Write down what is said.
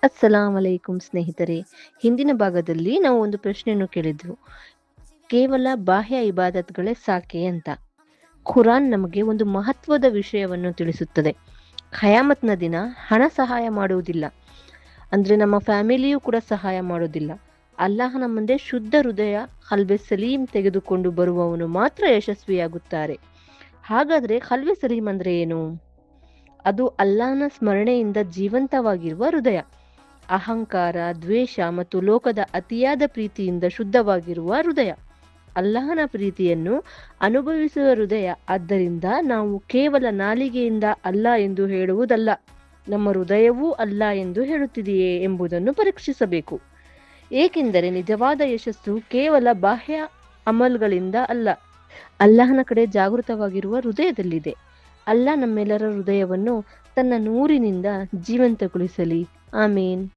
ಅಸ್ಸಲಾಂ ಅಲೈಕುಂ ಸ್ನೇಹಿತರೆ. ಹಿಂದಿನ ಭಾಗದಲ್ಲಿ ನಾವು ಒಂದು ಪ್ರಶ್ನೆಯನ್ನು ಕೇಳಿದ್ವು. ಕೇವಲ ಬಾಹ್ಯ ಇಬಾದತ್ಗಳೇ ಸಾಕೆ ಅಂತ. ಖುರಾನ್ ನಮಗೆ ಒಂದು ಮಹತ್ವದ ವಿಷಯವನ್ನು ತಿಳಿಸುತ್ತದೆ. ಖಯಾಮತ್ನ ದಿನ ಹಣ ಸಹಾಯ ಮಾಡುವುದಿಲ್ಲ. ಅಂದ್ರೆ ನಮ್ಮ ಫ್ಯಾಮಿಲಿಯೂ ಕೂಡ ಸಹಾಯ ಮಾಡೋದಿಲ್ಲ. ಅಲ್ಲಾಹನ ಮುಂದೆ ಶುದ್ಧ ಹೃದಯ ಕಲ್ಬೆ ಸಲೀಂ ತೆಗೆದುಕೊಂಡು ಬರುವವನು ಮಾತ್ರ ಯಶಸ್ವಿಯಾಗುತ್ತಾರೆ. ಹಾಗಾದ್ರೆ ಕಲ್ಬೆ ಸಲೀಂ ಅಂದ್ರೆ ಏನು? ಅದು ಅಲ್ಲಾಹನ ಸ್ಮರಣೆಯಿಂದ ಜೀವಂತವಾಗಿರುವ ಹೃದಯ. ಅಹಂಕಾರ, ದ್ವೇಷ ಮತ್ತು ಲೋಕದ ಅತಿಯಾದ ಪ್ರೀತಿಯಿಂದ ಶುದ್ಧವಾಗಿರುವ ಹೃದಯ. ಅಲ್ಲಾಹನ ಪ್ರೀತಿಯನ್ನು ಅನುಭವಿಸುವ ಹೃದಯ. ಆದ್ದರಿಂದ ನಾವು ಕೇವಲ ನಾಲಿಗೆಯಿಂದ ಅಲ್ಲ ಎಂದು ಹೇಳುವುದಲ್ಲ, ನಮ್ಮ ಹೃದಯವೂ ಅಲ್ಲ ಎಂದು ಹೇಳುತ್ತಿದೆಯೇ ಎಂಬುದನ್ನು ಪರೀಕ್ಷಿಸಬೇಕು. ಏಕೆಂದರೆ ನಿಜವಾದ ಯಶಸ್ಸು ಕೇವಲ ಬಾಹ್ಯ ಅಮಲ್ಗಳಿಂದ ಅಲ್ಲ, ಅಲ್ಲಾಹನ ಕಡೆ ಜಾಗೃತವಾಗಿರುವ ಹೃದಯದಲ್ಲಿದೆ. ಅಲ್ಲಾಹ್ ನಮ್ಮೆಲ್ಲರ ಹೃದಯವನ್ನು ತನ್ನ ನೂರಿನಿಂದ ಜೀವಂತಗೊಳಿಸಲಿ. ಆಮೀನ್.